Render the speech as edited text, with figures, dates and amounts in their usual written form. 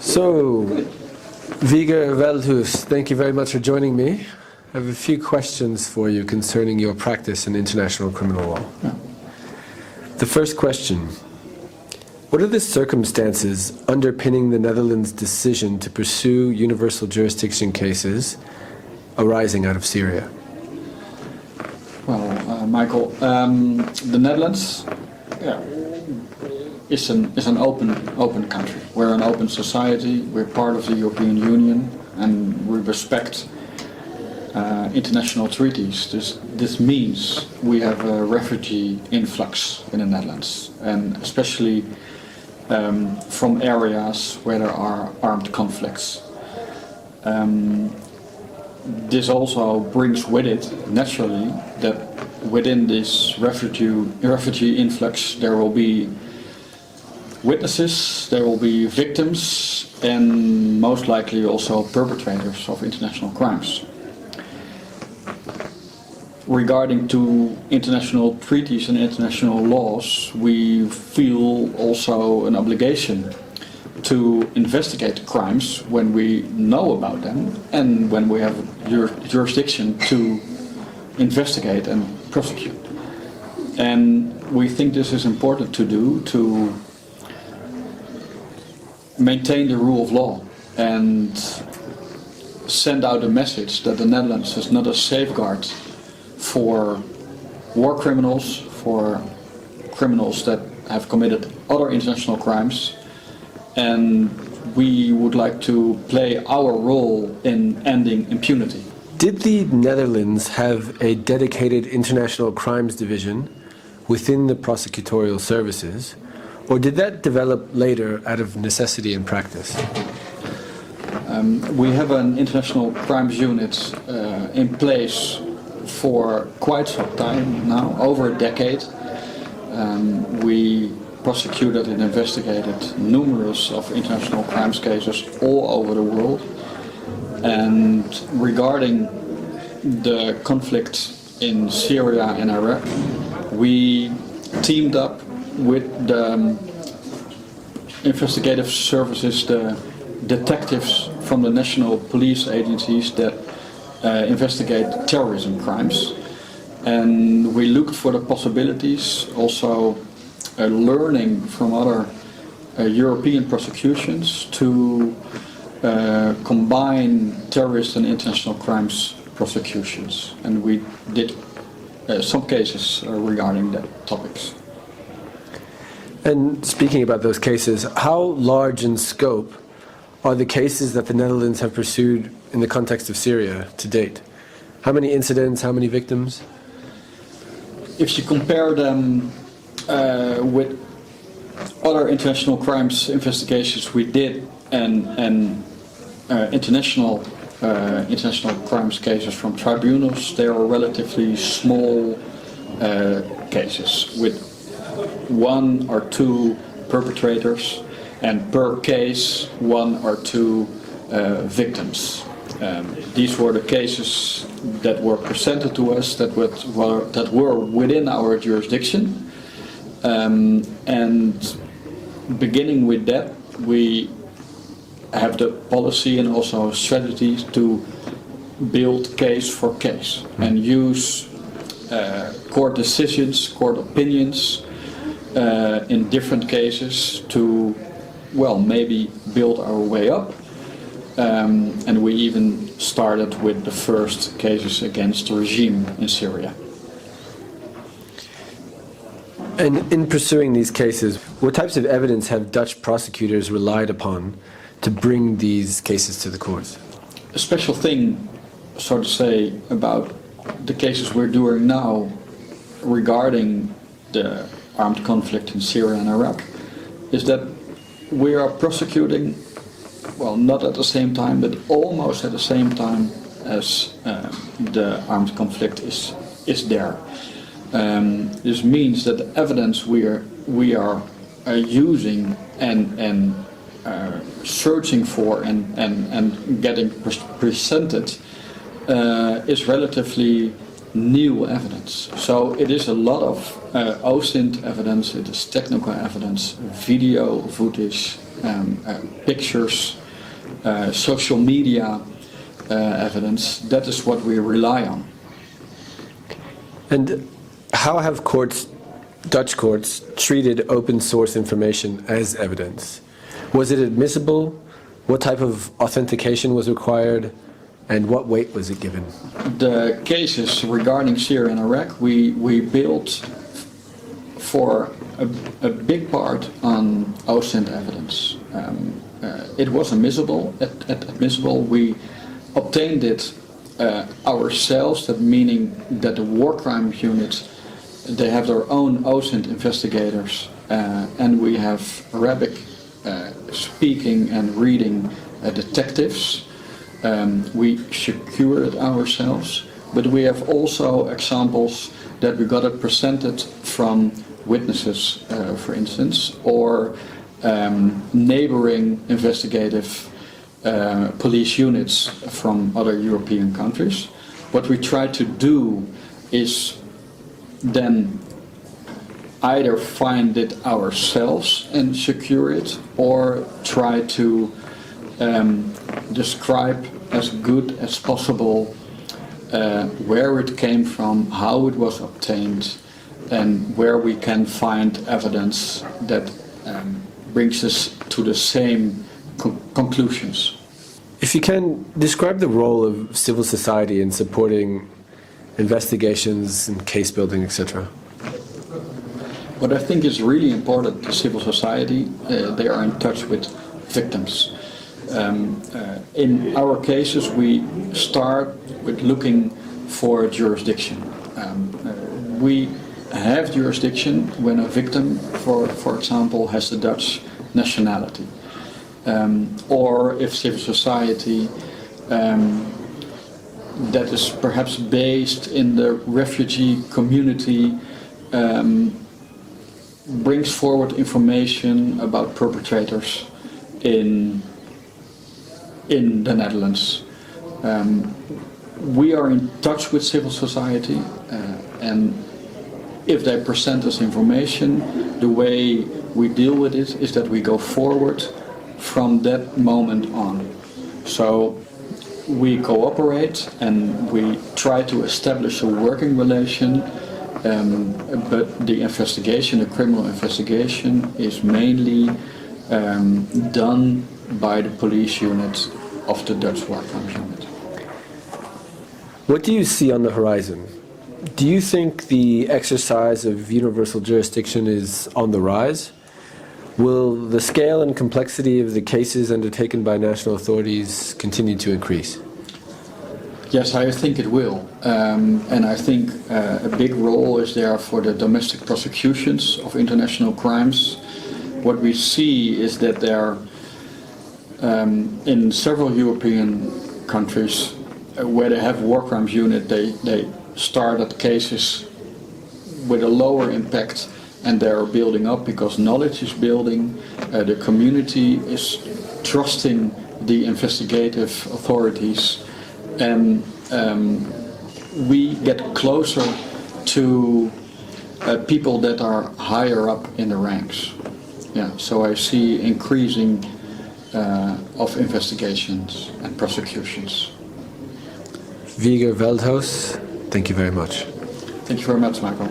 So, Wieger Veldhuis, thank you very much for joining me. I have a few questions for you concerning your practice in international criminal law. Yeah. The first question: what are the circumstances underpinning the Netherlands' decision to pursue universal jurisdiction cases arising out of Syria? Well, Michael, the Netherlands is an open country. We're an open society. We're part of the European Union, and we respect international treaties. This means we have a refugee influx in the Netherlands, and especially from areas where there are armed conflicts. This also brings with it, naturally, that within this refugee influx there will be witnesses, there will be victims, and most likely also perpetrators of international crimes. Regarding to international treaties and international laws, we feel also an obligation to investigate crimes when we know about them and when we have jurisdiction to investigate and prosecute. And we think this is important to do to maintain the rule of law and send out a message that the Netherlands is not a safeguard for war criminals, for criminals that have committed other international crimes, and we would like to play our role in ending impunity. Did the Netherlands have a dedicated international crimes division within the prosecutorial services, or did that develop later out of necessity and practice? We have an international crimes unit in place for quite some time now, over a decade. We prosecuted and investigated numerous of international crimes cases all over the world. And regarding the conflict in Syria and Iraq, we teamed up with the investigative services, the detectives from the national police agencies that investigate terrorism crimes. And we looked for the possibilities, also learning from other European prosecutions to combine terrorist and international crimes prosecutions. And we did some cases regarding that topics. And speaking about those cases, how large in scope are the cases that the Netherlands have pursued in the context of Syria to date? How many incidents, how many victims? If you compare them with other international crimes investigations we did and international crimes cases from tribunals, they are relatively small cases with one or two perpetrators and per case one or two victims. These were the cases that were presented to us that were within our jurisdiction, and beginning with that we have the policy and also strategies to build case for case and use court decisions, court opinions in different cases to, well, maybe build our way up. And we even started with the first cases against the regime in Syria. And in pursuing these cases, what types of evidence have Dutch prosecutors relied upon to bring these cases to the courts? A special thing, so to say, about the cases we're doing now regarding the armed conflict in Syria and Iraq is that we are prosecuting, well, not at the same time, but almost at the same time as the armed conflict is there. This means that the evidence we are using and searching for and getting presented is relatively new evidence. So it is a lot of OSINT evidence, it is technical evidence, video footage, pictures, social media evidence. That is what we rely on. And how have Dutch courts, treated open source information as evidence? Was it admissible? What type of authentication was required? And what weight was it given? The cases regarding Syria and Iraq, we built for a big part on OSINT evidence. It was admissible. We obtained it ourselves, that meaning that the war crime units, they have their own OSINT investigators, and we have Arabic speaking and reading detectives. We secure it ourselves, but we have also examples that we got it presented from witnesses, for instance, or neighboring investigative police units from other European countries. What we try to do is then either find it ourselves and secure it, or try to describe as good as possible where it came from, how it was obtained, and where we can find evidence that brings us to the same conclusions. If you can, describe the role of civil society in supporting investigations and case building, etc. What I think is really important to civil society, they are in touch with victims. In our cases, we start with looking for jurisdiction. We have jurisdiction when a victim, for example, has the Dutch nationality. Or if civil society that is perhaps based in the refugee community brings forward information about perpetrators in the Netherlands. We are in touch with civil society, and if they present us information, the way we deal with it is that we go forward from that moment on. So we cooperate and we try to establish a working relation, but the investigation, the criminal investigation, is mainly done by the police unit of the Dutch war crime unit. What do you see on the horizon? Do you think the exercise of universal jurisdiction is on the rise? Will the scale and complexity of the cases undertaken by national authorities continue to increase? Yes, I think it will. And I think a big role is there for the domestic prosecutions of international crimes. What we see is that there in several European countries where they have war crimes unit, they started cases with a lower impact, and they are building up because knowledge is building, the community is trusting the investigative authorities, and we get closer to people that are higher up in the ranks. Yeah, so I see increasing of investigations and prosecutions. Wieger Veldhuis, thank you very much. Thank you very much, Michael.